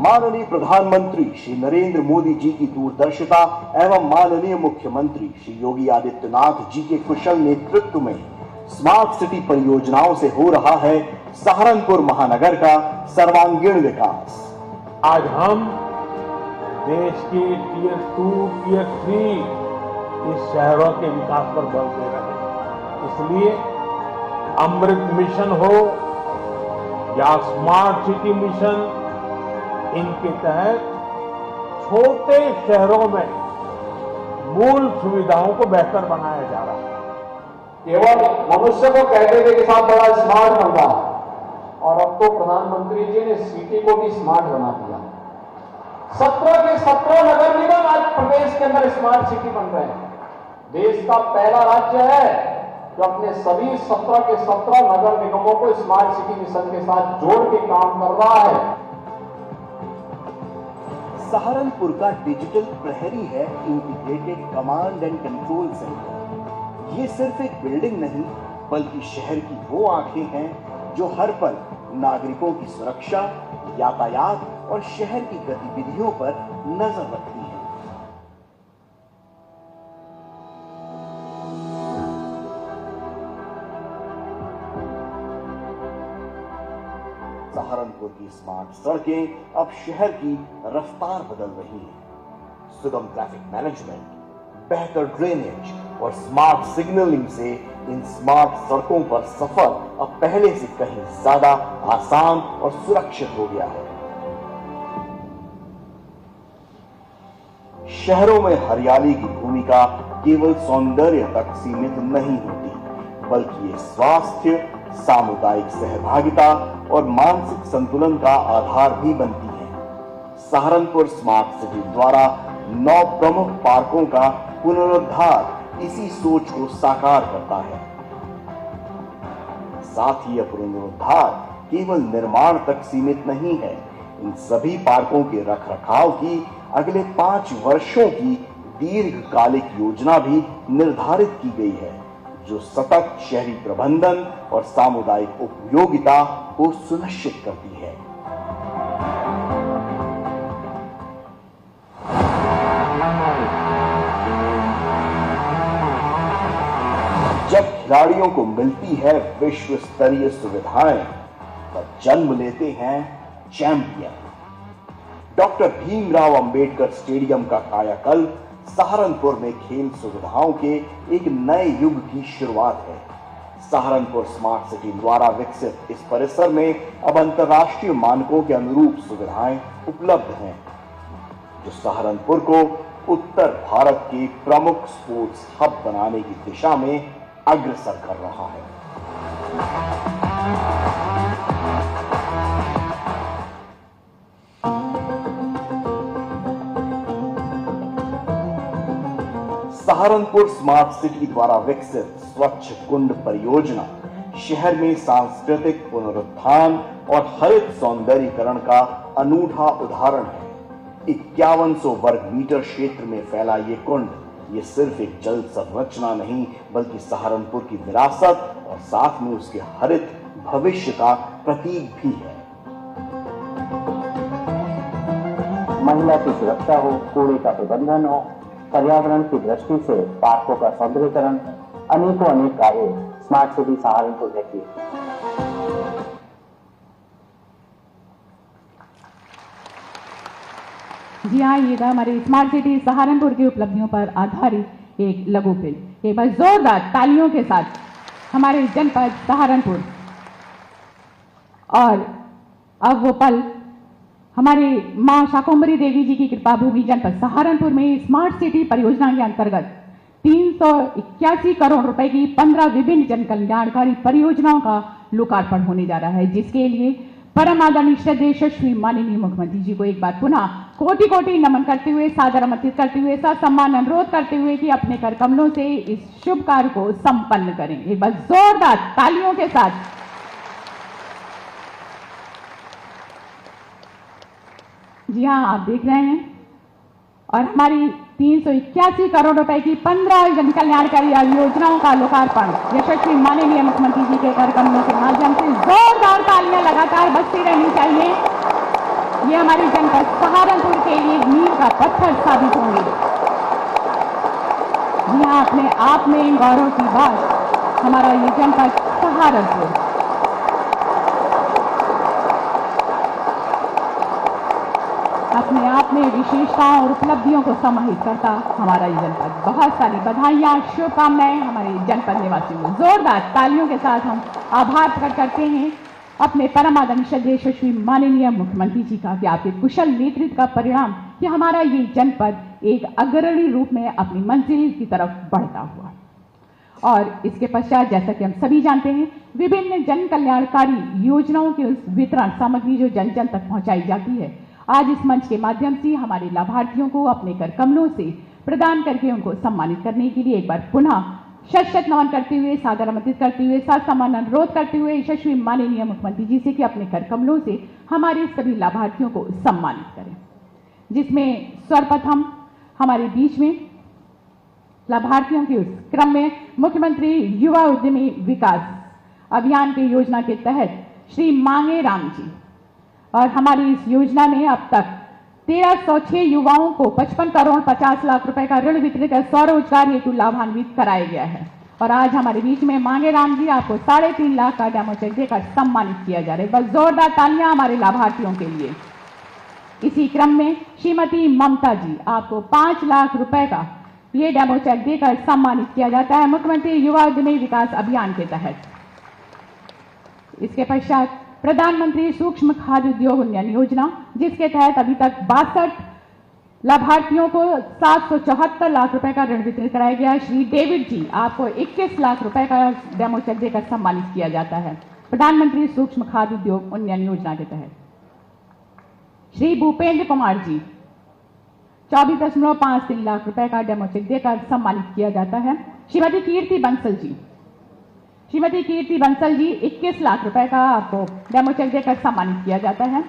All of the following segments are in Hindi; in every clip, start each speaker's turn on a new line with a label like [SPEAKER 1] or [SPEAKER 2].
[SPEAKER 1] माननीय प्रधानमंत्री श्री नरेंद्र मोदी जी की दूरदर्शिता एवं माननीय मुख्यमंत्री श्री योगी आदित्यनाथ जी के कुशल नेतृत्व में स्मार्ट सिटी परियोजनाओं से हो रहा है सहारनपुर महानगर का सर्वांगीण विकास।
[SPEAKER 2] आज हम देश के टियर 2, टियर 3 इस शहरों के विकास पर बल दे रहे हैं। इसलिए अमृत मिशन हो या स्मार्ट सिटी मिशन, इनके तहत छोटे शहरों में मूल सुविधाओं को बेहतर बनाया जा रहा है।
[SPEAKER 3] केवल मनुष्य को कहते थे कि साहब बड़ा स्मार्ट बन रहा, और अब तो प्रधानमंत्री जी ने सिटी को भी स्मार्ट बना दिया। 17 के 17 नगर निगम आज प्रदेश के अंदर स्मार्ट सिटी बन रहे हैं। देश का पहला राज्य है जो अपने सभी 17 के 17 नगर निगमों को स्मार्ट सिटी मिशन के साथ जोड़ के काम कर रहा है।
[SPEAKER 1] सहारनपुर का डिजिटल प्रहरी है integrated command and control centre. ये सिर्फ एक बिल्डिंग नहीं बल्कि शहर की वो आंखें हैं जो हर पल नागरिकों की सुरक्षा, यातायात और शहर की गतिविधियों पर नजर रखती है। सहारनपुर की स्मार्ट सड़कें अब शहर की रफ्तार बदल रही हैं। सुगम ट्रैफिक मैनेजमेंट, बेहतर ड्रेनेज और स्मार्ट सिग्नलिंग से इन स्मार्ट सड़कों पर सफर अब पहले से कहीं ज्यादा आसान और सुरक्षित हो गया है। शहरों में हरियाली की भूमिका केवल सौंदर्य तक सीमित नहीं होती, बल्कि ये स्वास्थ्य, सामुदायिक सहभागिता और मानसिक संतुलन का आधार भी बनती है। सहारनपुर स्मार्ट सिटी द्वारा 9 प्रमुख पार्कों का पुनरुद्धार इसी सोच को साकार करता है। साथ ही यह पुनरुद्धार केवल निर्माण तक सीमित नहीं है। इन सभी पार्कों के रखरखाव की अगले 5 वर्षों की दीर्घकालिक योजना भी निर्धारित की गई है, जो सतत शहरी प्रबंधन और सामुदायिक उपयोगिता को सुनिश्चित करती है। जब खिलाड़ियों को मिलती है विश्व स्तरीय सुविधाएं, तब जन्म लेते हैं champion. Doctor Bhimrao Ambedkar stadium का कायाकल्प सहारनपुर में खेल सुविधाओं के एक नए युग की शुरुआत है। सहारनपुर स्मार्ट सिटी द्वारा विकसित इस परिसर में अब अंतर्राष्ट्रीय मानकों के अनुरूप सुविधाएं उपलब्ध हैं, जो सहारनपुर को उत्तर भारत के प्रमुख स्पोर्ट्स हब बनाने की दिशा में अग्रसर कर रहा है। सहारनपुर स्मार्ट सिटी द्वारा विकसित स्वच्छ कुंड परियोजना शहर में सांस्कृतिक पुनरुत्थान और हरित सौंदर्यीकरण का अनूठा उदाहरण है। 5100 वर्ग मीटर क्षेत्र में फैला ये कुंड ये सिर्फ एक जल संरचना नहीं, बल्कि सहारनपुर की विरासत और साथ में उसके हरित भविष्य का प्रतीक भी है।
[SPEAKER 4] महिला की सुरक्षा हो, कूड़े का प्रबंधन हो, पर्यावरण की दृष्टि से पार्कों का सौंदर्यीकरण, अनेकों अनेक कार्य स्मार्ट सिटी सहारनपुर ने किए।
[SPEAKER 5] जी हाँ, ये था हमारी स्मार्ट सिटी सहारनपुर की उपलब्धियों पर आधारित एक लघु फिल्म। एक बार जोरदार तालियों के साथ हमारे जनपद सहारनपुर। और अब वो पल हमारी मां शाकंभरी देवी जी की कृपा भोगी जनपद सहारनपुर में स्मार्ट सिटी परियोजना के अंतर्गत 381 करोड़ रुपए की 15 विभिन्न जन कल्याणकारी परियोजनाओं का लोकार्पण होने जा रहा है, जिसके लिए परम आदरणीय श्रद्धेय यशस्वी माननीय मुख्यमंत्री जी को एक बार पुनः कोटि कोटि नमन करते हुए, सादर आमंत्रित करते हुए, सम्मान अनुरोध करते हुए कि अपने कर कमलों से इस शुभ कार्य को संपन्न करें। एक बार जोरदार तालियों के साथ। जी हाँ, आप देख रहे हैं और हमारी 381 करोड़ रुपए की 15 जन कल्याणकारी योजनाओं का लोकार्पण यशस्वी माननीय मुख्यमंत्री जी के कर कमलों के माध्यम से जोरदार तालियां लगातार बजती रहनी चाहिए। ये हमारे जनपद सहारनपुर के लिए मील का पत्थर साबित होंगे। जी हाँ, अपने आप में गौरव की बात हमारा ये जनपद सहारनपुर। अपने आप में विशेषताओं और उपलब्धियों को समाहित करता हमारा ये जनपद। बहुत सारी बधाइयाँ, शुभकामनाएं हमारे जनपद निवासियों को। जोरदार तालियों के साथ हम आभार प्रकट करते हैं अपने परम आदरणीय श्रद्धेय यशस्वी माननीय मुख्यमंत्री जी का कि आपके कुशल नेतृत्व का परिणाम कि हमारा ये जनपद एक अग्रणी रूप में अपनी मंजिल की तरफ बढ़ता हुआ। और इसके पश्चात जैसा कि हम सभी जानते हैं, विभिन्न जन कल्याणकारी योजनाओं के उस वितरण सामग्री जो जन जन तक पहुंचाई जाती है, आज इस मंच के माध्यम से हमारे लाभार्थियों को अपने कर कमलों से प्रदान करके उनको सम्मानित करने के लिए एक बार पुनः शत नमन करते हुए, सादर आमंत्रित करते हुए, साथ सम्मान अनुरोध करते हुए यशस्वी माननीय मुख्यमंत्री जी से कि अपने कर कमलों से हमारे सभी लाभार्थियों को सम्मानित करें, जिसमें सर्वप्रथम हमारे बीच में लाभार्थियों के उस क्रम में मुख्यमंत्री युवा उद्यमी विकास अभियान के योजना के तहत श्री मांगे राम जी, और हमारी इस योजना में अब तक 1306 युवाओं को 55 करोड़ 50 लाख रुपए का ऋण वितरित कर स्वरोजगार हेतु लाभान्वित कराया गया है। और आज हमारे बीच में मांगे राम जी आपको 3.5 लाख का डेमो चेक देकर सम्मानित किया जा रहा है। बस जोरदार तालियां हमारे लाभार्थियों के लिए। इसी क्रम में श्रीमती ममता जी आपको 5 लाख रुपए का ये डेमो चेक देकर सम्मानित किया जाता है मुख्यमंत्री युवा उद्यमी विकास अभियान के तहत। इसके पश्चात प्रधानमंत्री सूक्ष्म खाद्य उद्योग उन्नयन योजना, जिसके तहत अभी तक 62 लाभार्थियों को 774 लाख रुपए का ऋण वितरित कराया गया। श्री डेविड जी आपको 21 लाख रुपए का डेमो चेक देकर सम्मानित किया जाता है प्रधानमंत्री सूक्ष्म खाद्य उद्योग उन्नयन योजना के तहत। श्री भूपेंद्र कुमार जी 24.53 लाख रुपए का डेमो चेक देकर सम्मानित किया जाता है। श्रीमती कीर्ति बंसल जी 21 लाख रुपए का आपको डेमो चेक देकर सम्मानित किया जाता है।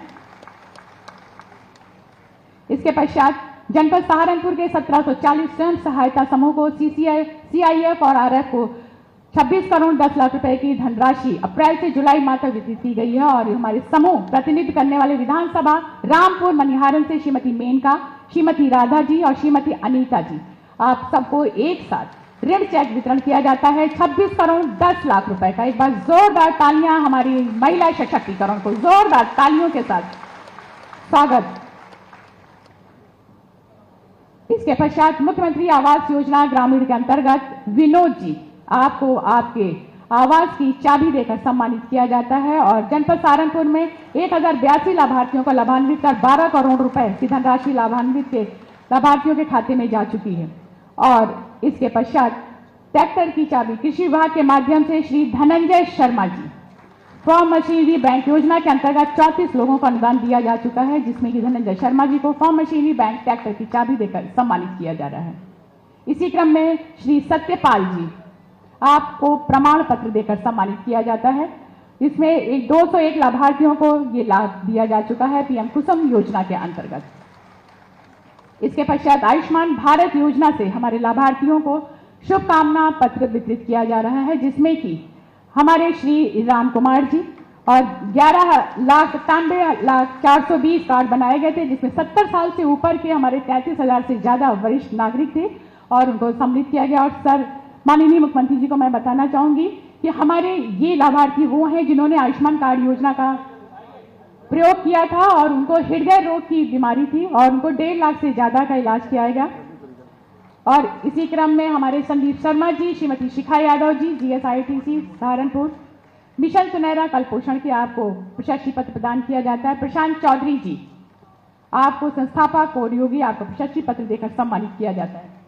[SPEAKER 5] इसके पश्चात जनपद सहारनपुर के 1740 स्वयं सहायता समूह को CIF और RF को 26 करोड़ 10 लाख रुपए की धनराशि अप्रैल से जुलाई माह तक वितरित की गई है। और हमारे समूह प्रतिनिधित्व करने वाले विधानसभा रामपुर मनिहारन से श्रीमती मेनका, श्रीमती राधा जी और श्रीमती अनीता जी, आप सबको एक साथ ऋण चेक वितरण किया जाता है 26 करोड़ 10 लाख रुपए का। एक बार जोरदार तालियां हमारी महिला सशक्तिकरण को जोरदार तालियों के साथ स्वागत। इसके पश्चात मुख्यमंत्री आवास योजना ग्रामीण के अंतर्गत विनोद जी आपको आपके आवास की चाबी देकर सम्मानित किया जाता है। और जनपद सहारनपुर में 1082 लाभार्थियों को लाभान्वित कर 12 करोड़ रुपए की धनराशि लाभार्थियों के खाते में जा चुकी है। और इसके पश्चात ट्रैक्टर की चाबी कृषि विभाग के माध्यम से Shri Dhananjay Sharma ji farm machinery bank योजना के अंतर्गत 34 लोगों को अनुदान दिया जा चुका है, जिसमें कि धनंजय शर्मा जी को फार्म मशीनरी बैंक ट्रैक्टर की चाबी देकर सम्मानित किया जा रहा है। इसी क्रम में श्री सत्यपाल जी आपको प्रमाण पत्र देकर सम्मानित किया जाता है। इसमें 201 लाभार्थियों को ये लाभ दिया जा चुका है PM कुसुम योजना के अंतर्गत। इसके पश्चात आयुष्मान भारत योजना से हमारे लाभार्थियों को शुभकामना पत्र वितरित किया जा रहा है, जिसमें कि हमारे श्री राम कुमार जी और 11,91,420 कार्ड बनाए गए थे, जिसमें 70 साल से ऊपर के हमारे 33,000 से ज्यादा वरिष्ठ नागरिक थे और उनको सम्मिलित किया गया। और सर माननीय मुख्यमंत्री जी को मैं बताना चाहूंगी कि हमारे ये लाभार्थी वो हैं जिन्होंने आयुष्मान कार्ड योजना का प्रयोग किया था और उनको हृदय रोग की बीमारी थी और उनको 1.5 लाख से ज्यादा का इलाज किया गया। और इसी क्रम में हमारे संदीप शर्मा जी, श्रीमती शिखा यादव जी GSITC सहारनपुर मिशन सुनहरा कल पोषण के आपको प्रशस्ति पत्र प्रदान किया जाता है। प्रशांत चौधरी जी आपको संस्थापक कोड योगी आपको प्रशस्ति पत्र देकर सम्मानित किया जाता है।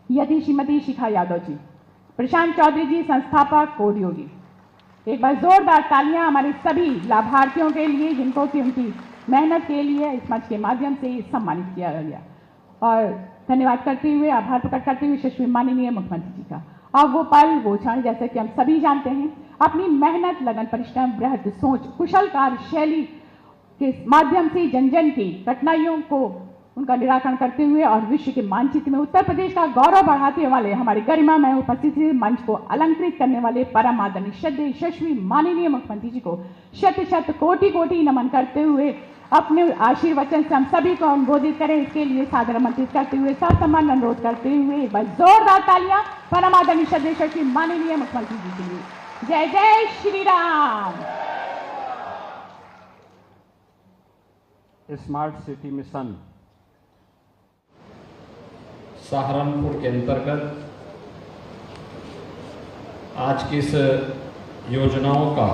[SPEAKER 5] यदि श्रीमती शिखा यादव जी, प्रशांत चौधरी जी संस्थापक कोड योगी। एक बार जोरदार तालियां हमारे सभी लाभार्थियों के लिए जिनको कि उनकी मेहनत के लिए इस मंच के माध्यम से सम्मानित किया गया। और धन्यवाद करते हुए, आभार प्रकट करते हुए यशस्वी माननीय मुख्यमंत्री जी का। अब वो पल वो क्षण जैसे कि हम सभी जानते हैं, अपनी मेहनत, लगन, परिश्रम, बृहद सोच, कुशल कार्यशैली के माध्यम से जन जन की कठिनाइयों को उनका निराकरण करते हुए और विश्व के मानचित्र में उत्तर प्रदेश का गौरव बढ़ाते वाले हमारे गरिमा में उपस्थिति मंच को अलंकृत करने वाले परम आदरणीय श्रद्धेय यशस्वी माननीय मुख्यमंत्री जी को शत शत कोटि कोटि नमन करते हुए अपने आशीर्वचन से हम सभी को अनुमोदित करें। इसके लिए सादर आमंत्रित करते हुए ससम्मान अनुरोध करते हुए बस जोरदार तालियां परम आदरणीय श्रद्धेय श्री माननीय मुख्यमंत्री जी के लिए। जय जय Shri Ram.
[SPEAKER 3] Smart city mission Saharanpur के अंतर्गत आज की इस योजनाओं का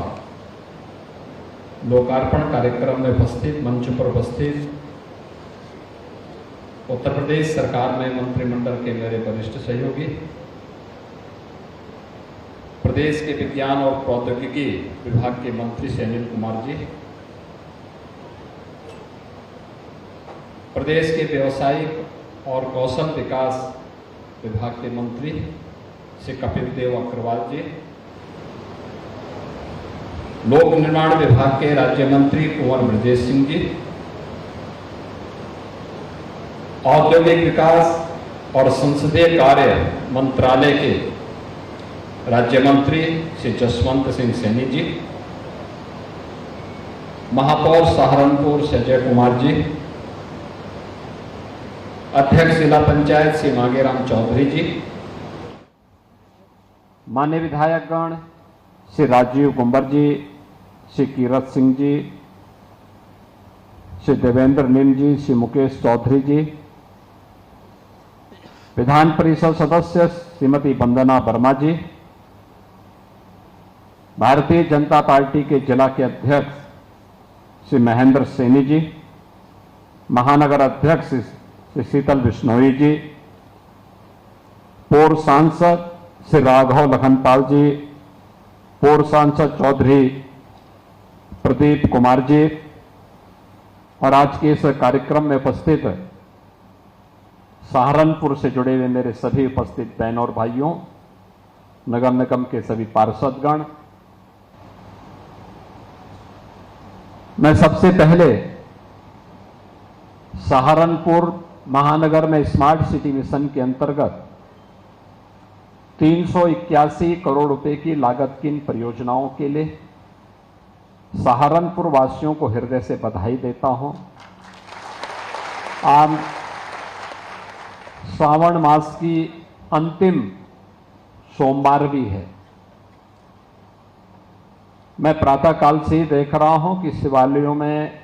[SPEAKER 3] लोकार्पण कार्यक्रम में उपस्थित, मंच पर उपस्थित उत्तर प्रदेश सरकार में मंत्रिमंडल के मेरे वरिष्ठ सहयोगी, प्रदेश के विज्ञान और प्रौद्योगिकी विभाग के मंत्री श्री अनिल कुमार जी, प्रदेश के व्यवसायिक और कौशल विकास विभाग के मंत्री श्री कपिल देव अग्रवाल जी, लोक निर्माण विभाग के राज्य मंत्री कुंवर ब्रजेश सिंह जी, औद्योगिक विकास और संसदीय कार्य मंत्रालय के राज्य मंत्री श्री जसवंत सिंह सैनी जी, महापौर सहारनपुर श्री अजय कुमार जी, अध्यक्ष जिला पंचायत श्री मांगेराम चौधरी जी, माननीय विधायकगण श्री राजीव कुंवर जी, श्री कीरत सिंह जी, श्री देवेंद्र नीम जी, श्री मुकेश चौधरी जी, विधान परिषद सदस्य श्रीमती वंदना वर्मा जी, भारतीय जनता पार्टी के जिला के अध्यक्ष श्री महेंद्र सैनी जी, महानगर अध्यक्ष श्री शीतल बिश्नोई जी, पूर्व सांसद श्री राघव लखनपाल जी, पूर्व सांसद चौधरी प्रदीप कुमार जी और आज के इस कार्यक्रम में उपस्थित सहारनपुर से जुड़े हुए मेरे सभी उपस्थित बहनों और भाइयों, नगर निगम के सभी पार्षदगण, मैं सबसे पहले सहारनपुर महानगर में स्मार्ट सिटी मिशन के अंतर्गत 381 करोड़ रुपए की लागत की इन परियोजनाओं के लिए सहारनपुर वासियों को हृदय से बधाई देता हूं। आज श्रावण मास की अंतिम सोमवार भी है। मैं प्रातःकाल से ही देख रहा हूं कि शिवालयों में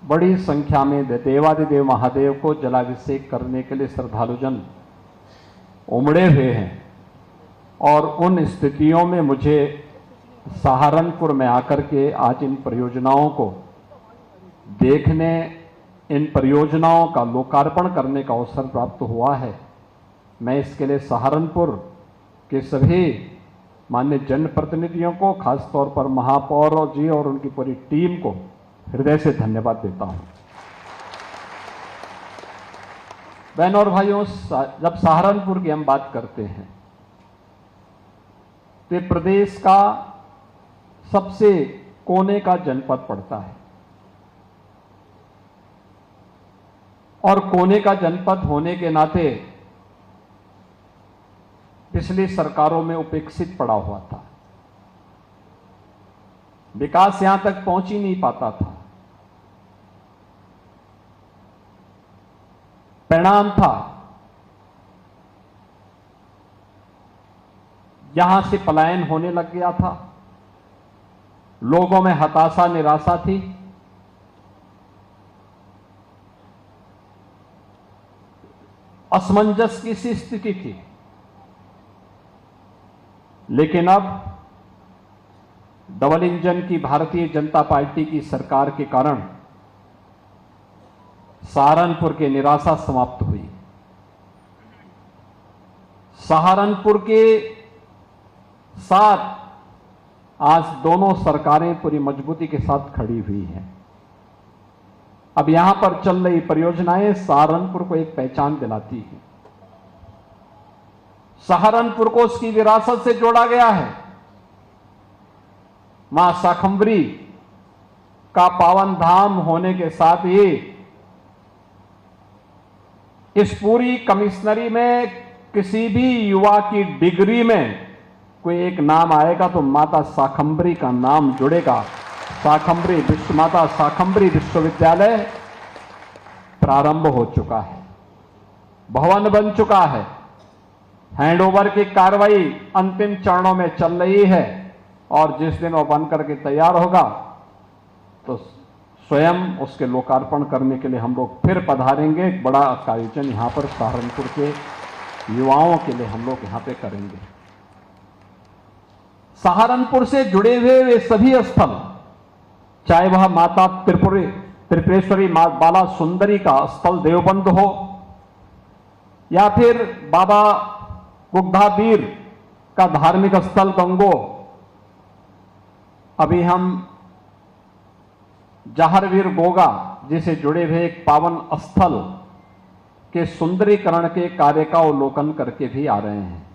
[SPEAKER 3] बड़ी संख्या में देवादिदेव महादेव को जलाभिषेक करने के लिए श्रद्धालुजन उमड़े हुए हैं और उन स्थितियों में मुझे सहारनपुर में आकर के आज इन परियोजनाओं को देखने, इन परियोजनाओं का लोकार्पण करने का अवसर प्राप्त हुआ है। मैं इसके लिए सहारनपुर के सभी माननीय जनप्रतिनिधियों को, खासतौर पर महापौर जी और उनकी पूरी टीम को हृदय से धन्यवाद देता हूं। बहनों और भाइयों, जब सहारनपुर की हम बात करते हैं तो प्रदेश का सबसे कोने का जनपद पड़ता है और कोने का जनपद होने के नाते पिछली सरकारों में उपेक्षित पड़ा हुआ था। विकास यहां तक पहुंच ही नहीं पाता था। परिणाम था यहां से पलायन होने लग गया था, लोगों में हताशा निराशा थी, असमंजस की सी स्थिति थी। लेकिन अब डबल इंजन की भारतीय जनता पार्टी की सरकार के कारण सहारनपुर की निराशा समाप्त हुई। सहारनपुर के साथ आज दोनों सरकारें पूरी मजबूती के साथ खड़ी हुई हैं। अब यहां पर चल रही परियोजनाएं सहारनपुर को एक पहचान दिलाती है। सहारनपुर को उसकी विरासत से जोड़ा गया है। मां शाकंभरी का पावन धाम होने के साथ ही इस पूरी कमिश्नरी में किसी भी युवा की डिग्री में कोई एक नाम आएगा तो माता शाकंभरी का नाम जुड़ेगा। शाकंभरी विश्वमाता शाकंभरी विश्वविद्यालय प्रारंभ हो चुका है, भवन बन चुका है, हैंडओवर की कार्रवाई अंतिम चरणों में चल रही है और जिस दिन वो बन करके तैयार होगा तो स्वयं उसके लोकार्पण करने के लिए हम लोग फिर पधारेंगे। एक बड़ा आयोजन यहां पर सहारनपुर के युवाओं के लिए हम लोग यहां पे करेंगे। सहारनपुर से जुड़े हुए वे सभी स्थल, चाहे वह माता त्रिपुरेश्वरी बाला सुंदरी का स्थल देवबंद हो या फिर बाबा बुग्धावीर का धार्मिक स्थल गंगो, अभी हम जहरवीर गोगा जिसे जुड़े हुए एक पावन स्थल के सुंदरीकरण के कार्य का अवलोकन करके भी आ रहे हैं।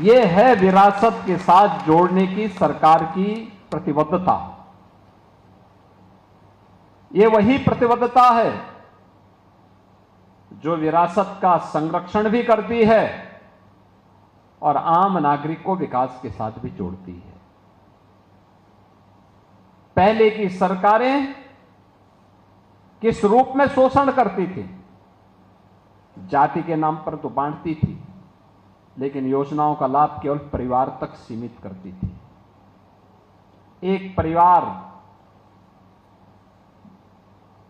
[SPEAKER 3] यह है विरासत के साथ जोड़ने की सरकार की प्रतिबद्धता। यह वही प्रतिबद्धता है जो विरासत का संरक्षण भी करती है और आम नागरिक को विकास के साथ भी जोड़ती है। पहले की सरकारें किस रूप में शोषण करती थी? जाति के नाम पर तो बांटती थी, लेकिन योजनाओं का लाभ केवल परिवार तक सीमित करती थी। एक परिवार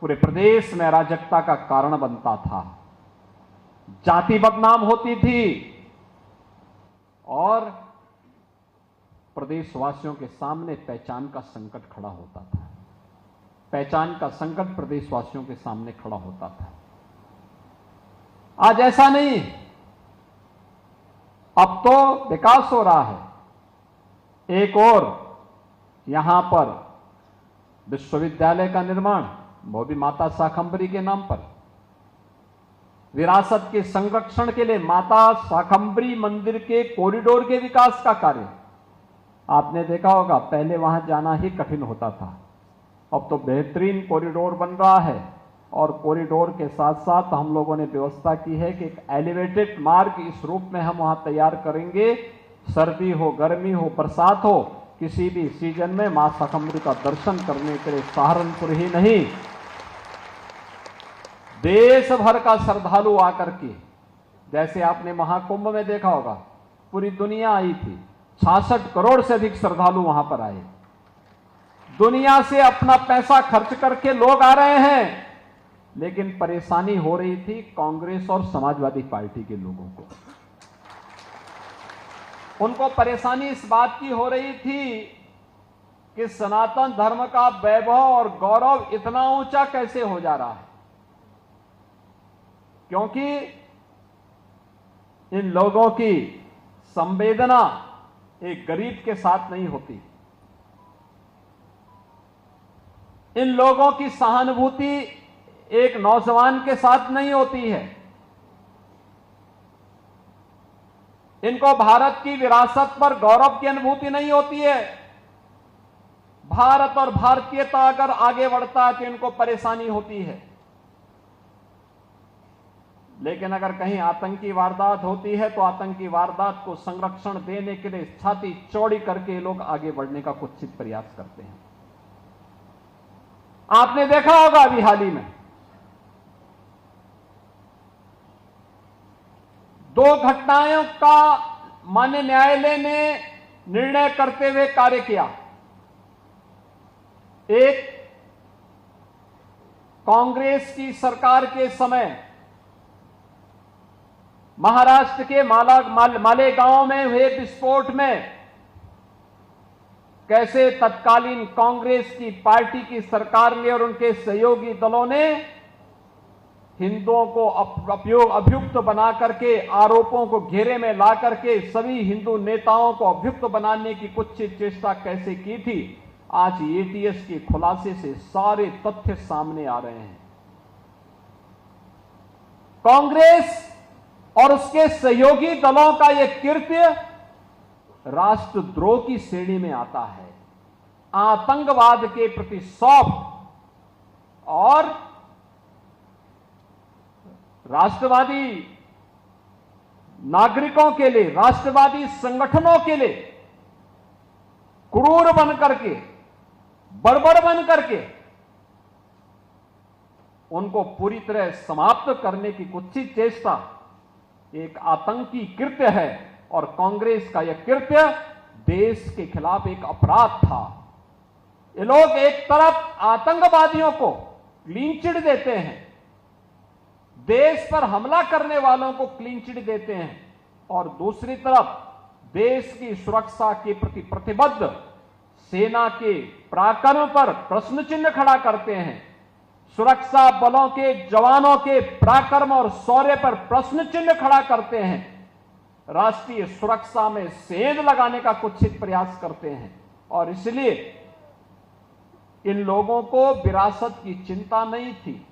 [SPEAKER 3] पूरे प्रदेश में अराजकता का कारण बनता था, जाति बदनाम होती थी और प्रदेशवासियों के सामने पहचान का संकट खड़ा होता था। पहचान का संकट प्रदेशवासियों के सामने खड़ा होता था। आज ऐसा नहीं, अब तो विकास हो रहा है। एक और यहां पर विश्वविद्यालय का निर्माण, वो भी माता शाकंभरी के नाम पर। विरासत के संरक्षण के लिए माता शाकंभरी मंदिर के कॉरिडोर के विकास का कार्य आपने देखा होगा, पहले वहां जाना ही कठिन होता था। अब तो बेहतरीन कॉरिडोर बन रहा है और कॉरिडोर के साथ साथ हम लोगों ने व्यवस्था की है कि एक एलिवेटेड मार्ग इस रूप में हम वहां तैयार करेंगे। सर्दी हो, गर्मी हो, बरसात हो, किसी भी सीजन में मां शाकंभरी का दर्शन करने के लिए सहारनपुर ही नहीं, देश भर का श्रद्धालु आकर के, जैसे आपने महाकुंभ में देखा होगा, पूरी दुनिया आई थी, 66 करोड़ से अधिक श्रद्धालु वहां पर आए। दुनिया से अपना पैसा खर्च करके लोग आ रहे हैं, लेकिन परेशानी हो रही थी कांग्रेस और समाजवादी पार्टी के लोगों को। उनको परेशानी इस बात की हो रही थी कि सनातन धर्म का वैभव और गौरव इतना ऊंचा कैसे हो जा रहा है, क्योंकि इन लोगों की संवेदना एक गरीब के साथ नहीं होती। इन लोगों की सहानुभूति एक नौजवान के साथ नहीं होती है। इनको भारत की विरासत पर गौरव की अनुभूति नहीं होती है। भारत और भारतीयता अगर आगे बढ़ता है तो इनको परेशानी होती है, लेकिन अगर कहीं आतंकी वारदात होती है तो आतंकी वारदात को संरक्षण देने के लिए छाती चौड़ी करके लोग आगे बढ़ने का कुत्सित प्रयास करते हैं। आपने देखा होगा अभी हाल ही में 2 घटनाओं का माननीय न्यायालय ने निर्णय करते हुए कार्य किया। एक, कांग्रेस की सरकार के समय महाराष्ट्र के मालेगांव में हुए विस्फोट में कैसे तत्कालीन कांग्रेस की पार्टी की सरकार ने और उनके सहयोगी दलों ने हिंदुओं को अभियुक्त बना करके, आरोपों को घेरे में ला करके सभी हिंदू नेताओं को अभियुक्त बनाने की कुत्सित चेष्टा कैसे की थी। आज एटीएस के खुलासे से सारे तथ्य सामने आ रहे हैं। कांग्रेस और उसके सहयोगी दलों का यह कृत्य राष्ट्रद्रोह की श्रेणी में आता है। आतंकवाद के प्रति सौंप और राष्ट्रवादी नागरिकों के लिए, राष्ट्रवादी संगठनों के लिए क्रूर बन करके बड़बड़ बन करके उनको पूरी तरह समाप्त करने की कुत्सित चेष्टा एक आतंकी कृत्य है और कांग्रेस का यह कृत्य देश के खिलाफ एक अपराध था। ये लोग एक तरफ आतंकवादियों को क्लीन चिट देते हैं, देश पर हमला करने वालों को क्लीन चिट देते हैं, और दूसरी तरफ देश की सुरक्षा के प्रति प्रतिबद्ध सेना के पराक्रम पर प्रश्न चिन्ह खड़ा करते हैं, सुरक्षा बलों के जवानों के पराक्रम और शौर्य पर प्रश्न चिन्ह खड़ा करते हैं, राष्ट्रीय सुरक्षा में सेंध लगाने का कुत्सित प्रयास करते हैं। और इसलिए इन लोगों को विरासत की चिंता नहीं थी।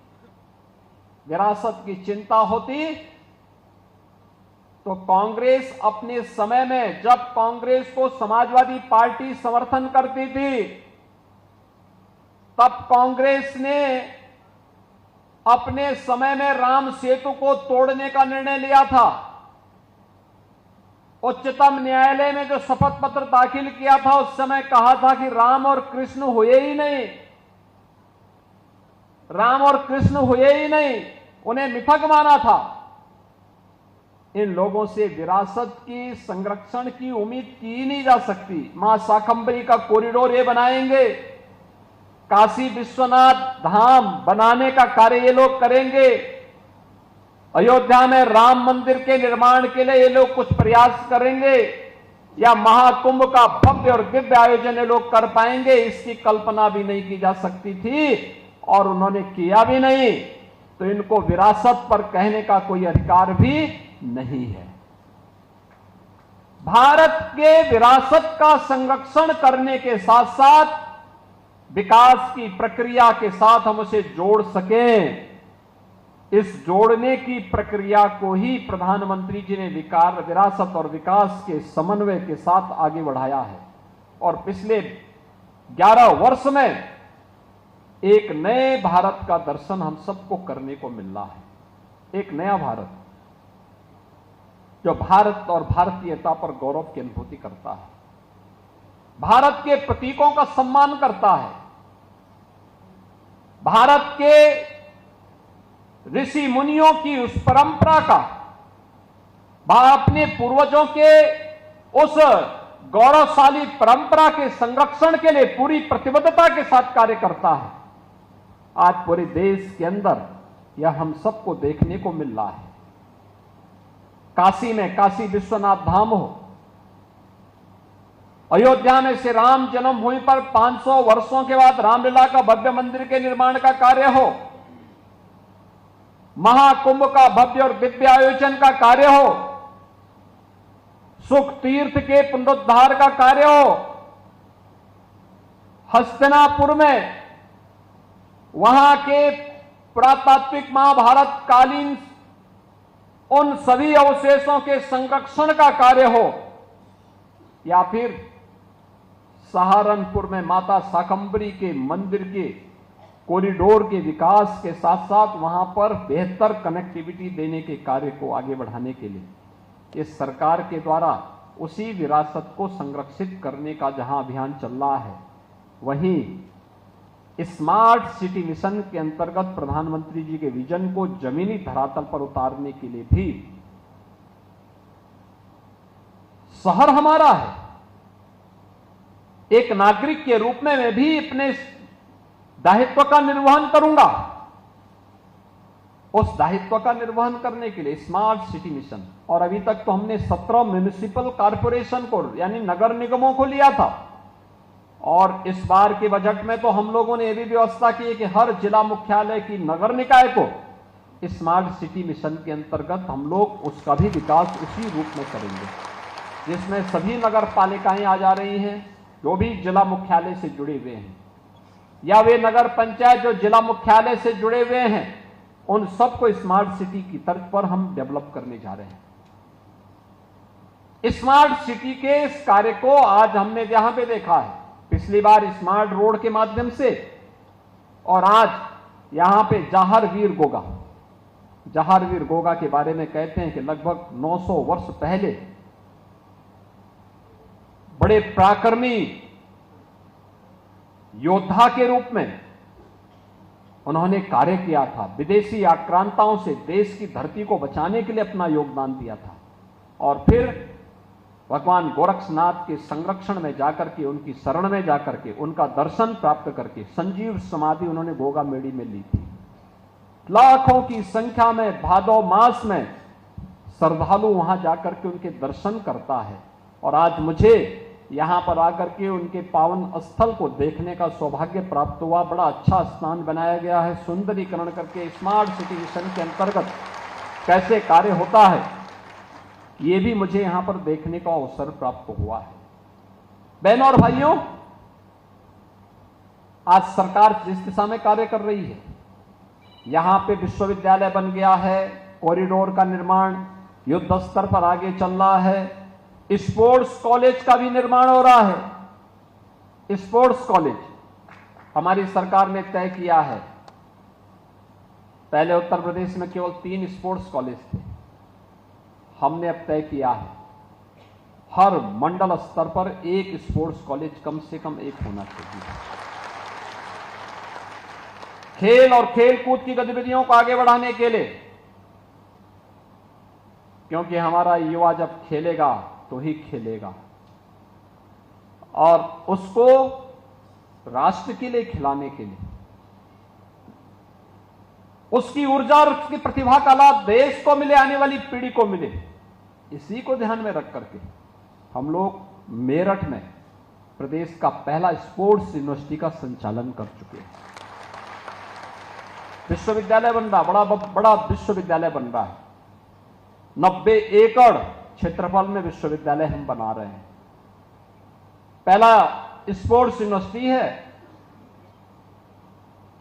[SPEAKER 3] विरासत की चिंता होती तो कांग्रेस अपने समय में, जब कांग्रेस को समाजवादी पार्टी समर्थन करती थी, तब कांग्रेस ने अपने समय में राम सेतु को तोड़ने का निर्णय लिया था। उच्चतम न्यायालय में जो शपथ पत्र दाखिल किया था, उस समय कहा था कि राम और कृष्ण हुए ही नहीं, राम और कृष्ण हुए ही नहीं, उन्हें मिथक माना था। इन लोगों से विरासत की संरक्षण की उम्मीद की ही नहीं जा सकती। मां शाकंभरी का कॉरिडोर ये बनाएंगे, काशी विश्वनाथ धाम बनाने का कार्य ये लोग करेंगे, अयोध्या में राम मंदिर के निर्माण के लिए ये लोग कुछ प्रयास करेंगे, या महाकुंभ का भव्य और दिव्य आयोजन ये लोग कर पाएंगे, इसकी कल्पना भी नहीं की जा सकती थी और उन्होंने किया भी नहीं। तो इनको विरासत पर कहने का कोई अधिकार भी नहीं है। भारत के विरासत का संरक्षण करने के साथ साथ विकास की प्रक्रिया के साथ हम उसे जोड़ सकें, इस जोड़ने की प्रक्रिया को ही प्रधानमंत्री जी ने विरासत और विकास के समन्वय के साथ आगे बढ़ाया है। और पिछले 11 वर्ष में एक नए भारत का दर्शन हम सबको करने को मिल रहा है। एक नया भारत जो भारत और भारतीयता पर गौरव की अनुभूति करता है, भारत के प्रतीकों का सम्मान करता है, भारत के ऋषि मुनियों की उस परंपरा का, अपने पूर्वजों के उस गौरवशाली परंपरा के संरक्षण के लिए पूरी प्रतिबद्धता के साथ कार्य करता है। आज पूरे देश के अंदर यह हम सबको देखने को मिल रहा है। काशी में काशी विश्वनाथ धाम हो, अयोध्या में श्री राम जन्मभूमि पर 500 वर्षों के बाद रामलीला का भव्य मंदिर के निर्माण का कार्य हो, महाकुंभ का भव्य और दिव्य आयोजन का कार्य हो, सुख तीर्थ के पुनरुद्धार का कार्य हो, हस्तिनापुर में वहां के पुरातात्विक महाभारत कालीन उन सभी अवशेषों के संरक्षण का कार्य हो, या फिर सहारनपुर में माता शाकंभरी के मंदिर के कॉरिडोर के विकास के साथ साथ वहां पर बेहतर कनेक्टिविटी देने के कार्य को आगे बढ़ाने के लिए इस सरकार के द्वारा उसी विरासत को संरक्षित करने का जहां अभियान चल रहा है, वहीं स्मार्ट सिटी मिशन के अंतर्गत प्रधानमंत्री जी के विजन को जमीनी धरातल पर उतारने के लिए भी शहर हमारा है। एक नागरिक के रूप में मैं भी अपने दायित्व का निर्वहन करूंगा। उस दायित्व का निर्वहन करने के लिए स्मार्ट सिटी मिशन, और अभी तक तो हमने 17 म्युनिसिपल कॉर्पोरेशन को यानी नगर निगमों को लिया था, और इस बार के बजट में तो हम लोगों ने यह भी व्यवस्था की है कि हर जिला मुख्यालय की नगर निकाय को स्मार्ट सिटी मिशन के अंतर्गत हम लोग उसका भी विकास उसी रूप में करेंगे, जिसमें सभी नगर पालिकाएं आ जा रही हैं जो भी जिला मुख्यालय से जुड़े हुए हैं, या वे नगर पंचायत जो जिला मुख्यालय से जुड़े हुए हैं, उन सबको स्मार्ट सिटी की तर्ज पर हम डेवलप करने जा रहे हैं। स्मार्ट सिटी के इस कार्य को आज हमने यहां पे देखा है, पिछली बार स्मार्ट रोड के माध्यम से, और आज यहां पे जहार वीर गोगा के बारे में कहते हैं कि लगभग 900 वर्ष पहले बड़े पराक्रमी योद्धा के रूप में उन्होंने कार्य किया था। विदेशी आक्रांताओं से देश की धरती को बचाने के लिए अपना योगदान दिया था और फिर भगवान गोरक्षनाथ के संरक्षण में जाकर के, उनकी शरण में जाकर के, उनका दर्शन प्राप्त करके संजीव समाधि उन्होंने गोगामेड़ी में ली थी। लाखों की संख्या में भादौ मास में श्रद्धालु वहां जाकर के उनके दर्शन करता है और आज मुझे यहां पर आकर के उनके पावन स्थल को देखने का सौभाग्य प्राप्त हुआ। बड़ा अच्छा स्थान बनाया गया है, सुंदरीकरण करके स्मार्ट सिटी मिशन के अंतर्गत कैसे कार्य होता है ये भी मुझे यहां पर देखने का अवसर प्राप्त हुआ है। बहनों और भाइयों, आज सरकार जिस दिशा में कार्य कर रही है, यहां पे विश्वविद्यालय बन गया है, कॉरिडोर का निर्माण युद्ध स्तर पर आगे चल रहा है, स्पोर्ट्स कॉलेज का भी निर्माण हो रहा है। स्पोर्ट्स कॉलेज हमारी सरकार ने तय किया है। पहले उत्तर प्रदेश में केवल 3 स्पोर्ट्स कॉलेज थे, हमने अब तय किया है हर मंडल स्तर पर 1 स्पोर्ट्स कॉलेज कम से कम 1 होना चाहिए। खेल और खेल कूद की गतिविधियों को आगे बढ़ाने के लिए, क्योंकि हमारा युवा जब खेलेगा तो ही खेलेगा और उसको राष्ट्र के लिए खिलाने के लिए उसकी ऊर्जा और उसकी प्रतिभा का लाभ देश को मिले, आने वाली पीढ़ी को मिले, इसी को ध्यान में रख करके हम लोग मेरठ में प्रदेश का पहला स्पोर्ट्स यूनिवर्सिटी का संचालन कर चुके हैं। विश्वविद्यालय बन रहा, बड़ा विश्वविद्यालय बन रहा है। 90 एकड़ क्षेत्रफल में विश्वविद्यालय हम बना रहे हैं। पहला स्पोर्ट्स यूनिवर्सिटी है।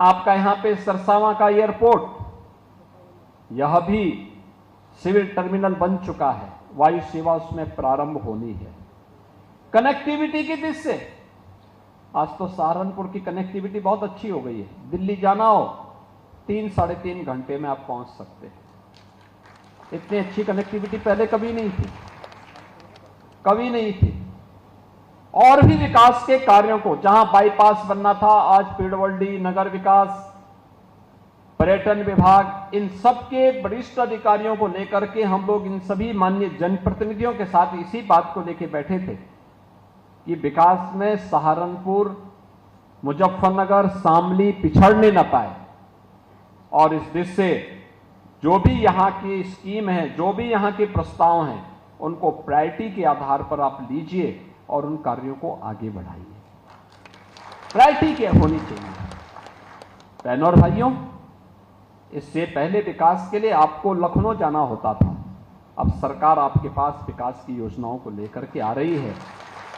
[SPEAKER 3] आपका यहां पे सरसावा का एयरपोर्ट, यह भी सिविल टर्मिनल बन चुका है, वायु सेवा उसमें प्रारंभ होनी है। कनेक्टिविटी की दृष्टि से आज तो सहारनपुर की कनेक्टिविटी बहुत अच्छी हो गई है। दिल्ली जाना हो 3-3.5 घंटे में आप पहुंच सकते हैं। इतनी अच्छी कनेक्टिविटी पहले कभी नहीं थी, कभी नहीं थी। और भी विकास के कार्यों को, जहां बाईपास बनना था, आज पीडब्ल्यूडी, नगर विकास, पर्यटन विभाग, इन सब के वरिष्ठ अधिकारियों को लेकर के हम लोग इन सभी माननीय जनप्रतिनिधियों के साथ इसी बात को लेकर बैठे थे कि विकास में सहारनपुर, मुजफ्फरनगर, शामली पिछड़ने न पाए और इस दृष्टि से जो भी यहां की स्कीम है, जो भी यहां के प्रस्ताव हैं, उनको प्रायोरिटी के आधार पर आप लीजिए और उन कार्यों को आगे बढ़ाइए। प्रायोरिटी क्या होनी चाहिए? बहनों और भाइयों, इससे पहले विकास के लिए आपको लखनऊ जाना होता था। अब सरकार आपके पास विकास की योजनाओं को लेकर के आ रही है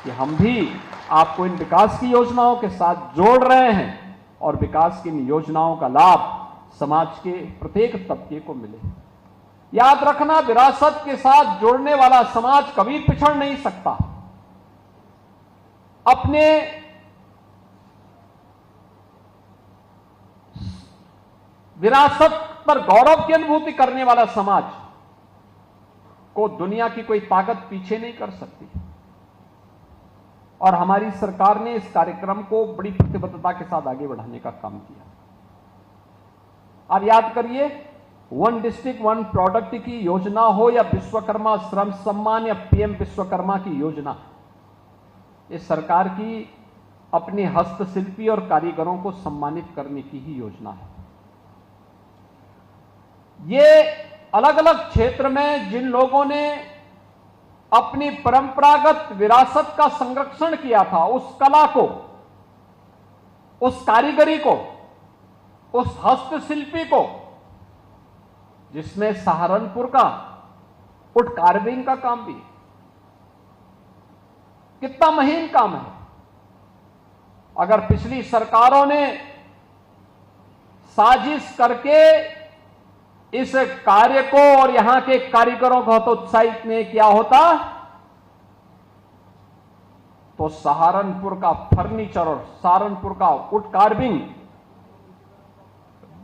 [SPEAKER 3] कि हम भी आपको इन विकास की योजनाओं के साथ जोड़ रहे हैं और विकास की इन योजनाओं का लाभ समाज के प्रत्येक तबके को मिले। याद रखना, विरासत के साथ जोड़ने वाला समाज कभी पिछड़ नहीं सकता। अपने विरासत पर गौरव की अनुभूति करने वाला समाज को दुनिया की कोई ताकत पीछे नहीं कर सकती। और हमारी सरकार ने इस कार्यक्रम को बड़ी प्रतिबद्धता के साथ आगे बढ़ाने का काम किया। और याद करिए, 1 डिस्ट्रिक्ट 1 प्रोडक्ट की योजना हो या विश्वकर्मा श्रम सम्मान या पीएम विश्वकर्मा की योजना, इस सरकार की अपने हस्तशिल्पी और कारीगरों को सम्मानित करने की ही योजना है। ये अलग अलग क्षेत्र में जिन लोगों ने अपनी परंपरागत विरासत का संरक्षण किया था, उस कला को, उस कारीगरी को, उस हस्तशिल्पी को, जिसमें सहारनपुर का वुड कार्विंग का काम भी, कितना महीन काम है। अगर पिछली सरकारों ने साजिश करके इस कार्य को और यहां के कारीगरों को हतोत्साहित नहीं किया होता, तो सहारनपुर का फर्नीचर और सहारनपुर का वुड कार्विंग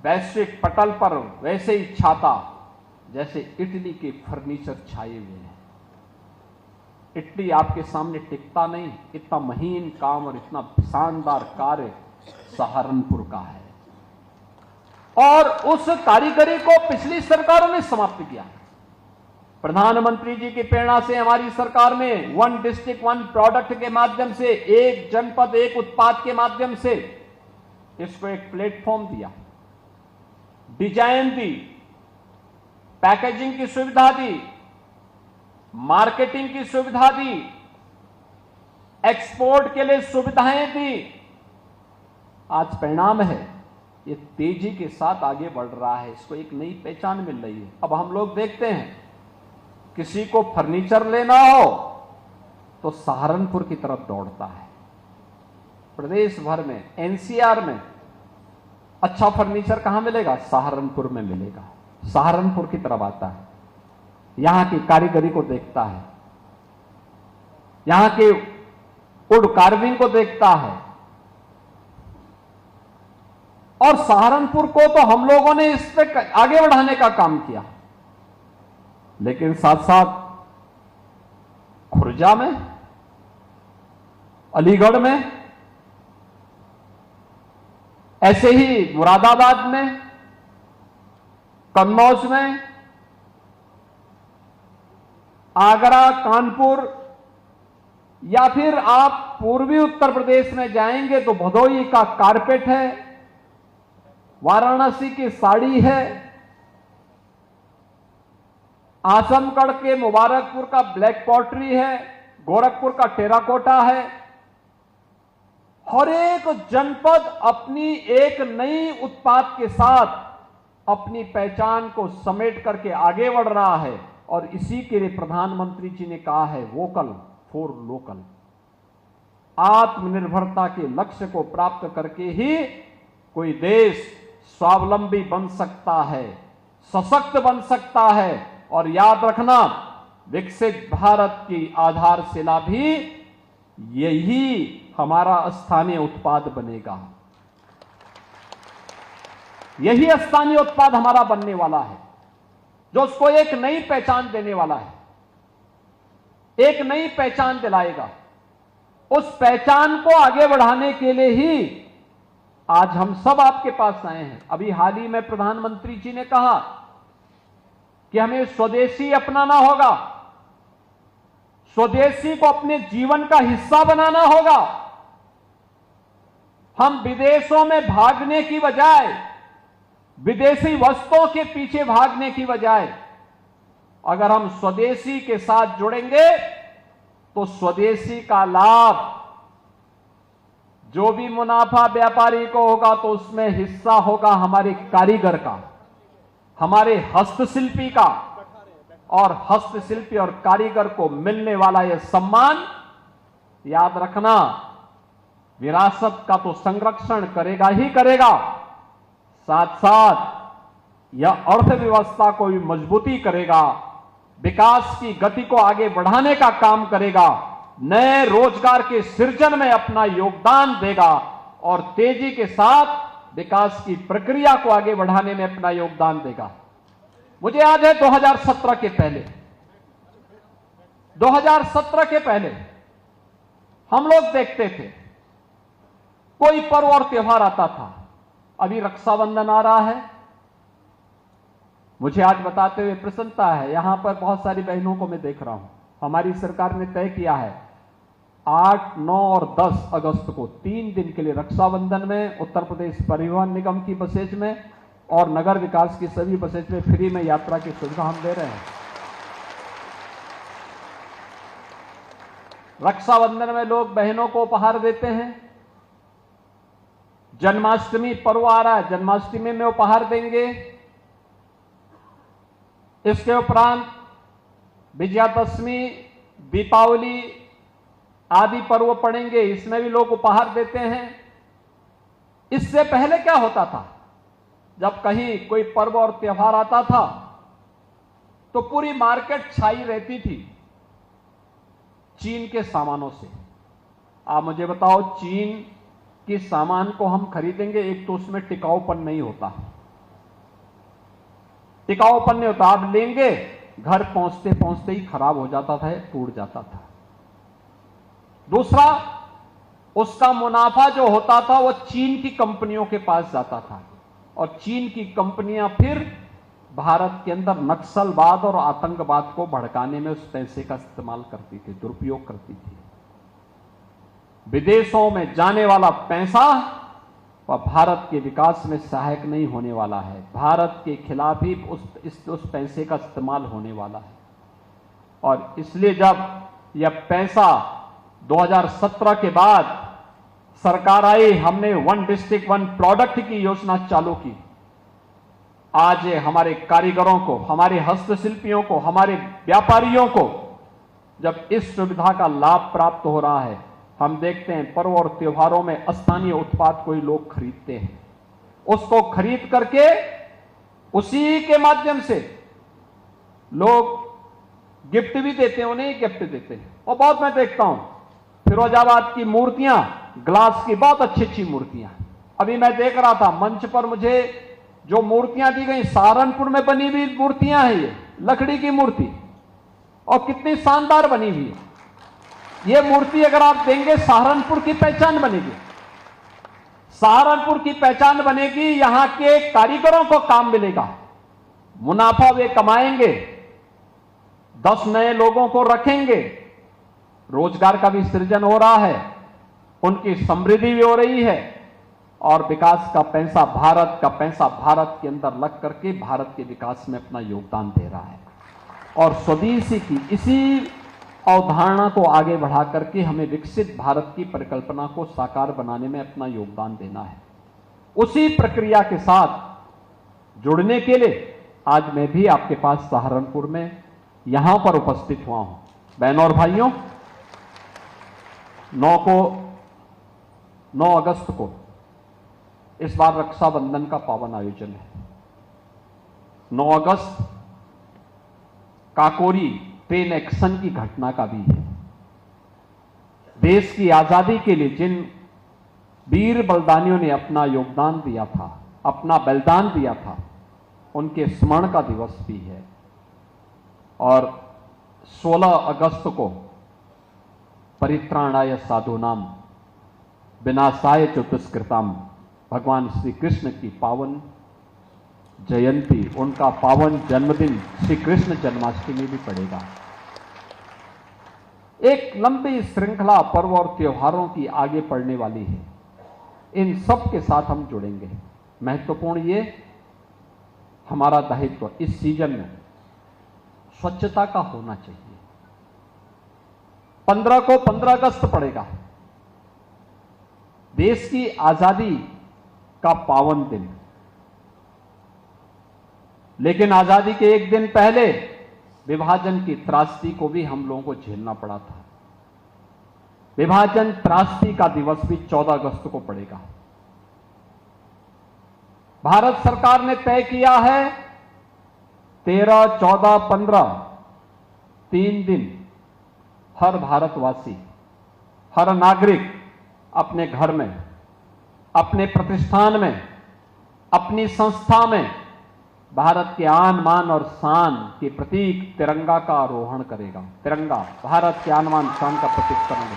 [SPEAKER 3] वैश्विक पटल पर वैसे ही छाता जैसे इटली के फर्नीचर छाए हुए हैं। इटली आपके सामने टिकता नहीं। इतना महीन काम और इतना शानदार कार्य सहारनपुर का है, और उस कारीगरी को पिछली सरकारों ने समाप्त किया। प्रधानमंत्री जी की प्रेरणा से हमारी सरकार में वन डिस्ट्रिक्ट वन प्रोडक्ट के माध्यम से, एक जनपद एक उत्पाद के माध्यम से इसको एक प्लेटफॉर्म दिया, डिजाइन दी, पैकेजिंग की सुविधा दी, मार्केटिंग की सुविधा दी, एक्सपोर्ट के लिए सुविधाएं दी। आज परिणाम है, ये तेजी के साथ आगे बढ़ रहा है, इसको एक नई पहचान मिल रही है। अब हम लोग देखते हैं, किसी को फर्नीचर लेना हो तो सहारनपुर की तरफ दौड़ता है। प्रदेश भर में, एनसीआर में अच्छा फर्नीचर कहां मिलेगा? सहारनपुर में मिलेगा। सहारनपुर की तरफ आता है, यहां की कारीगरी को देखता है, यहां के वुड कार्विंग को देखता है। और सहारनपुर को तो हम लोगों ने इस पे आगे बढ़ाने का काम किया, लेकिन साथ साथ खुर्जा में, अलीगढ़ में, ऐसे ही मुरादाबाद में, कन्नौज में, आगरा, कानपुर, या फिर आप पूर्वी उत्तर प्रदेश में जाएंगे तो भदोही का कारपेट है, वाराणसी की साड़ी है, आजमगढ़ के मुबारकपुर का ब्लैक पॉटरी है, गोरखपुर का टेराकोटा है। हर एक जनपद अपनी एक नई उत्पाद के साथ अपनी पहचान को समेट करके आगे बढ़ रहा है, और इसी के लिए प्रधानमंत्री जी ने कहा है वोकल फॉर लोकल। आत्मनिर्भरता के लक्ष्य को प्राप्त करके ही कोई देश स्वावलंबी बन सकता है, सशक्त बन सकता है। और याद रखना, विकसित भारत की आधारशिला भी यही हमारा स्थानीय उत्पाद बनेगा। यही स्थानीय उत्पाद हमारा बनने वाला है, जो उसको एक नई पहचान देने वाला है, एक नई पहचान दिलाएगा। उस पहचान को आगे बढ़ाने के लिए ही आज हम सब आपके पास आए हैं। अभी हाल ही में प्रधानमंत्री जी ने कहा कि हमें स्वदेशी अपनाना होगा, स्वदेशी को अपने जीवन का हिस्सा बनाना होगा। हम विदेशों में भागने की बजाय, विदेशी वस्तुओं के पीछे भागने की बजाय, अगर हम स्वदेशी के साथ जुड़ेंगे तो स्वदेशी का लाभ, जो भी मुनाफा व्यापारी को होगा तो उसमें हिस्सा होगा हमारे कारीगर का, हमारे हस्तशिल्पी का। और हस्तशिल्पी और कारीगर को मिलने वाला यह सम्मान, याद रखना, विरासत का तो संरक्षण करेगा ही करेगा, साथ साथ यह अर्थव्यवस्था को भी मजबूती करेगा, विकास की गति को आगे बढ़ाने का काम करेगा, नए रोजगार के सृजन में अपना योगदान देगा, और तेजी के साथ विकास की प्रक्रिया को आगे बढ़ाने में अपना योगदान देगा। मुझे याद है 2017 के पहले हम लोग देखते थे, कोई पर्व और त्योहार आता था। अभी रक्षाबंधन आ रहा है, मुझे आज बताते हुए प्रसन्नता है, यहां पर बहुत सारी बहनों को मैं देख रहा हूं। हमारी सरकार ने तय किया है 8, 9 और 10 अगस्त को 3 दिन के लिए रक्षाबंधन में उत्तर प्रदेश परिवहन निगम की बसेज में और नगर विकास की सभी बसेज में फ्री में यात्रा की सुविधा हम दे रहे हैं। रक्षाबंधन में लोग बहनों को उपहार देते हैं। जन्माष्टमी पर्व आ रहा है, जन्माष्टमी में उपहार देंगे। इसके उपरांत विजयादशमी, दीपावली आदि पर्व पड़ेंगे, इसमें भी लोग उपहार देते हैं। इससे पहले क्या होता था, जब कहीं कोई पर्व और त्योहार आता था तो पूरी मार्केट छाई रहती थी चीन के सामानों से। आप मुझे बताओ, चीन के सामान को हम खरीदेंगे, एक तो उसमें टिकाऊपन नहीं होता, टिकाऊपन नहीं होता। आप लेंगे, घर पहुंचते पहुंचते ही खराब हो जाता था, टूट जाता था। दूसरा, उसका मुनाफा जो होता था वो चीन की कंपनियों के पास जाता था और चीन की कंपनियां फिर भारत के अंदर नक्सलवाद और आतंकवाद को भड़काने में उस पैसे का इस्तेमाल करती थी, दुरुपयोग करती थी। विदेशों में जाने वाला पैसा वह भारत के विकास में सहायक नहीं होने वाला है, भारत के खिलाफ ही उस पैसे का इस्तेमाल होने वाला है। और इसलिए जब यह पैसा 2017 के बाद सरकार आई, हमने वन डिस्ट्रिक्ट वन प्रोडक्ट की योजना चालू की। आज हमारे कारीगरों को, हमारे हस्तशिल्पियों को, हमारे व्यापारियों को जब इस सुविधा का लाभ प्राप्त हो रहा है, हम देखते हैं पर्व और त्योहारों में स्थानीय उत्पाद कोई लोग खरीदते हैं, उसको खरीद करके उसी के माध्यम से लोग गिफ्ट भी देते हैं, उन्हें गिफ्ट देते हैं। और बहुत मैं देखता हूं फिरोजाबाद की मूर्तियां, ग्लास की बहुत अच्छी अच्छी मूर्तियां। अभी मैं देख रहा था मंच पर, मुझे जो मूर्तियां दी गई सहारनपुर में बनी हुई मूर्तियां हैं, ये लकड़ी की मूर्ति और कितनी शानदार बनी हुई है। ये मूर्ति अगर आप देंगे सहारनपुर की पहचान बनेगी, सहारनपुर की पहचान बनेगी, यहां के कारीगरों को काम मिलेगा, मुनाफा वे कमाएंगे, 10 नए लोगों को रखेंगे, रोजगार का भी सृजन हो रहा है, उनकी समृद्धि भी हो रही है और विकास का पैसा, भारत का पैसा भारत के अंदर लग करके भारत के विकास में अपना योगदान दे रहा है। और स्वदेशी की इसी अवधारणा को आगे बढ़ा करके हमें विकसित भारत की परिकल्पना को साकार बनाने में अपना योगदान देना है। उसी प्रक्रिया के साथ जुड़ने के लिए आज मैं भी आपके पास सहारनपुर में यहां पर उपस्थित हुआ हूं। बहनों और भाइयों, 9 अगस्त को इस बार रक्षाबंधन का पावन आयोजन है। 9 अगस्त काकोरी ट्रेन एक्शन की घटना का भी है। देश की आजादी के लिए जिन वीर बलिदानियों ने अपना योगदान दिया था, अपना बलिदान दिया था, उनके स्मरण का दिवस भी है। और 16 अगस्त को परित्राणाय साधूनाम विनाशाय च दुष्कृताम, भगवान श्री कृष्ण की पावन जयंती, उनका पावन जन्मदिन श्री कृष्ण जन्माष्टमी भी पड़ेगा। एक लंबी श्रृंखला पर्व और त्योहारों की आगे पड़ने वाली है। इन सब के साथ हम जुड़ेंगे। महत्वपूर्ण ये हमारा दायित्व इस सीजन में स्वच्छता का होना चाहिए। 15 को 15 अगस्त पड़ेगा, देश की आजादी का पावन दिन। लेकिन आजादी के एक दिन पहले विभाजन की त्रासदी को भी हम लोगों को झेलना पड़ा था। विभाजन त्रासदी का दिवस भी 14 अगस्त को पड़ेगा। भारत सरकार ने तय किया है 13, 14, 15 3 दिन हर भारतवासी, हर नागरिक अपने घर में, अपने प्रतिष्ठान में, अपनी संस्था में भारत के आन मान और शान के प्रतीक तिरंगा का आरोहण करेगा। तिरंगा भारत के आन मान शान का प्रतीक करेंगे।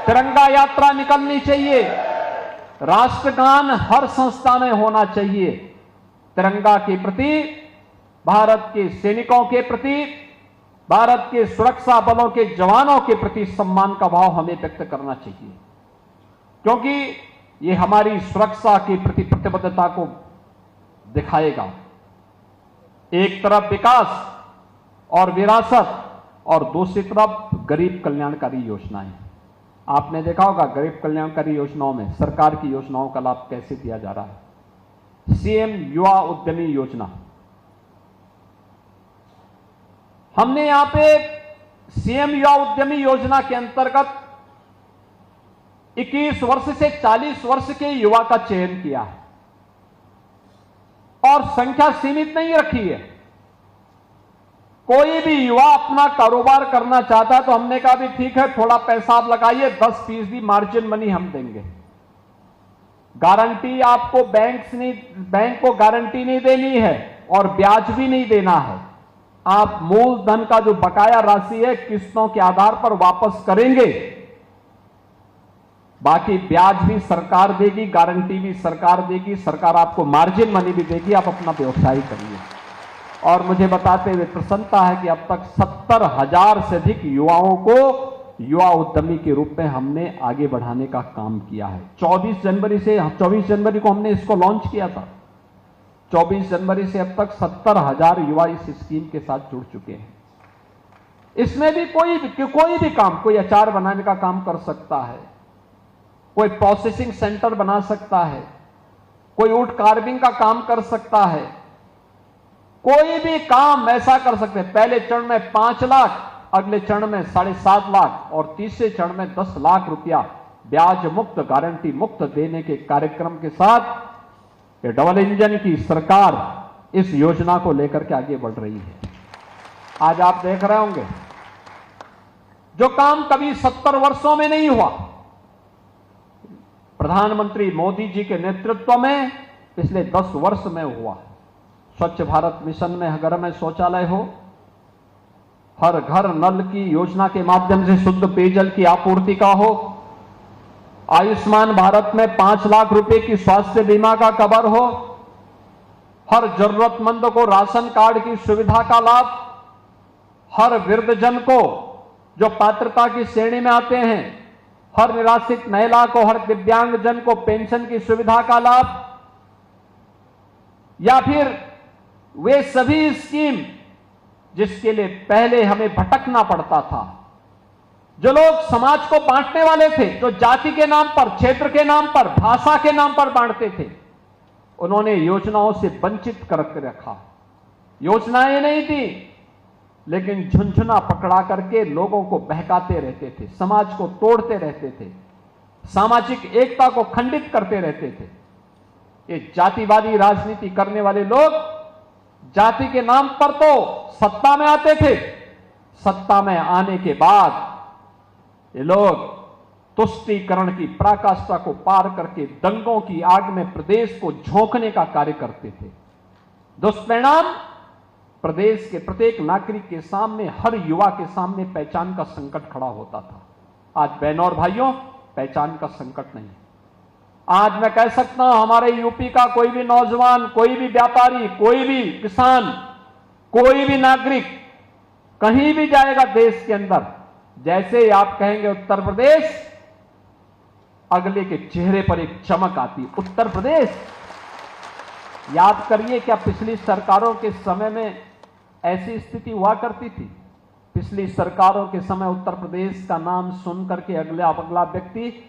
[SPEAKER 3] तिरंगा यात्रा निकलनी चाहिए। राष्ट्रगान हर संस्था में होना चाहिए। तिरंगा के प्रति, भारत के सैनिकों के प्रति, भारत के सुरक्षा बलों के जवानों के प्रति सम्मान का भाव हमें व्यक्त करना चाहिए, क्योंकि ये हमारी सुरक्षा के प्रति प्रतिबद्धता को दिखाएगा। एक तरफ विकास और विरासत और दूसरी तरफ गरीब कल्याणकारी योजनाएं। आपने देखा होगा गरीब कल्याणकारी योजनाओं में सरकार की योजनाओं का लाभ कैसे दिया जा रहा है। सीएम युवा उद्यमी योजना, हमने यहां पे सीएम युवा उद्यमी योजना के अंतर्गत 21 वर्ष से 40 वर्ष के युवा का चयन किया है और संख्या सीमित नहीं रखी है। कोई भी युवा अपना कारोबार करना चाहता है तो हमने कहा भी ठीक है, थोड़ा पैसा आप लगाइए, 10% मार्जिन मनी हम देंगे। गारंटी आपको बैंक को गारंटी नहीं देनी है और ब्याज भी नहीं देना है। आप मूलधन का जो बकाया राशि है किस्तों के आधार पर वापस करेंगे, बाकी ब्याज भी सरकार देगी, गारंटी भी सरकार देगी, सरकार आपको मार्जिन मनी भी देगी, आप अपना व्यवसाय करिए। और मुझे बताते हुए प्रसन्नता है कि अब तक 70,000 से अधिक युवाओं को युवा उद्यमी के रूप में हमने आगे बढ़ाने का काम किया है। 24 जनवरी को हमने इसको लॉन्च किया था। 24 जनवरी से अब तक 70,000 युवा इस स्कीम के साथ जुड़ चुके हैं। इसमें भी कोई भी काम, कोई अचार बनाने का काम कर सकता है, कोई प्रोसेसिंग सेंटर बना सकता है, कोई वुड कार्विंग का काम कर सकता है, कोई भी काम ऐसा कर सकते हैं। पहले चरण में 5 लाख, अगले चरण में 7.5 लाख और तीसरे चरण में 10 लाख रुपया ब्याज मुक्त, गारंटी मुक्त देने के कार्यक्रम के साथ ये डबल इंजन की सरकार इस योजना को लेकर के आगे बढ़ रही है। आज आप देख रहे होंगे जो काम कभी 70 वर्षों में नहीं हुआ, प्रधानमंत्री मोदी जी के नेतृत्व में पिछले 10 वर्ष में हुआ। स्वच्छ भारत मिशन में घर में शौचालय हो, हर घर नल की योजना के माध्यम से शुद्ध पेयजल की आपूर्ति का हो, आयुष्मान भारत में 5 लाख रुपए की स्वास्थ्य बीमा का कवर हो, हर जरूरतमंद को राशन कार्ड की सुविधा का लाभ, हर वृद्धजन को जो पात्रता की श्रेणी में आते हैं, हर निराश्रित महिला को, हर दिव्यांगजन को पेंशन की सुविधा का लाभ, या फिर वे सभी स्कीम जिसके लिए पहले हमें भटकना पड़ता था, जो लोग समाज को बांटने वाले थे, जो जाति के नाम पर, क्षेत्र के नाम पर, भाषा के नाम पर बांटते थे, उन्होंने योजनाओं से वंचित करके रखा। योजनाएं नहीं दी, लेकिन झुनझुना पकड़ा करके लोगों को बहकाते रहते थे, समाज को तोड़ते रहते थे, सामाजिक एकता को खंडित करते रहते थे। ये जातिवादी राजनीति करने वाले लोग जाति के नाम पर तो सत्ता में आते थे, सत्ता में आने के बाद ये लोग तुष्टीकरण की पराकाष्ठा को पार करके दंगों की आग में प्रदेश को झोंकने का कार्य करते थे। दुष्परिणाम प्रदेश के प्रत्येक नागरिक के सामने, हर युवा के सामने पहचान का संकट खड़ा होता था। आज बहनों और भाइयों, पहचान का संकट नहीं। आज मैं कह सकता हूं हमारे यूपी का कोई भी नौजवान, कोई भी व्यापारी, कोई भी किसान, कोई भी नागरिक कहीं भी जाएगा देश के अंदर, जैसे ही आप कहेंगे उत्तर प्रदेश, अगले के चेहरे पर एक चमक आती। उत्तर प्रदेश, याद करिए क्या पिछली सरकारों के समय में ऐसी स्थिति हुआ करती थी? पिछली सरकारों के समय उत्तर प्रदेश का नाम सुन करके अगला व्यक्ति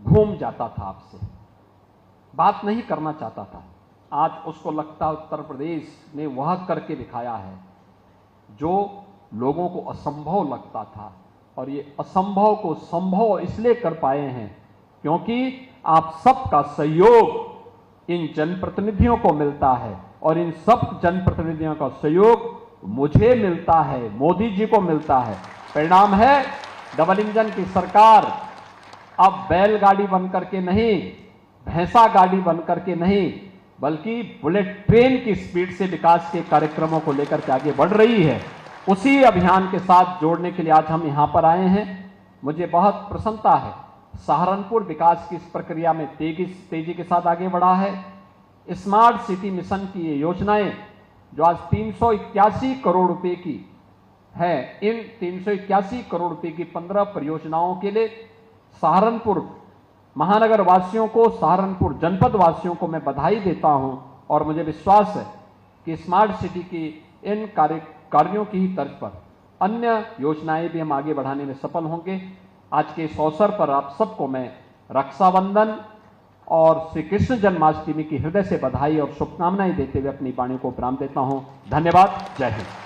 [SPEAKER 3] घूम जाता था, आपसे बात नहीं करना चाहता था। आज उसको लगता है उत्तर प्रदेश ने वह करके दिखाया है जो लोगों को असंभव लगता था, और ये असंभव को संभव इसलिए कर पाए हैं क्योंकि आप सबका सहयोग इन जनप्रतिनिधियों को मिलता है, और इन सब जनप्रतिनिधियों का सहयोग मुझे मिलता है, मोदी जी को मिलता है। परिणाम है डबल इंजन की सरकार अब बैलगाड़ी बनकर के नहीं, भैंसा गाड़ी बनकर के नहीं, बल्कि बुलेट ट्रेन की स्पीड से विकास के कार्यक्रमों को लेकर के आगे बढ़ रही है। उसी अभियान के साथ जोड़ने के लिए आज हम यहां पर आए हैं। मुझे बहुत प्रसन्नता है, सहारनपुर विकास की इस प्रक्रिया में तेजी के साथ आगे बढ़ा है। स्मार्ट सिटी मिशन की ये योजनाएं जो आज 381 करोड़ रुपए की है, इन 381 करोड़ रुपए की 15 परियोजनाओं के लिए सहारनपुर महानगर वासियों को, सहारनपुर जनपद वासियों को मैं बधाई देता हूं, और मुझे विश्वास है कि स्मार्ट सिटी की इन कार्यों की ही तर्ज पर अन्य योजनाएं भी हम आगे बढ़ाने में सफल होंगे। आज के इस अवसर पर आप सबको मैं रक्षाबंधन और श्री कृष्ण जन्माष्टमी की हृदय से बधाई और शुभकामनाएं देते हुए अपनी वाणी को विराम देता हूं। धन्यवाद। जय हिंद।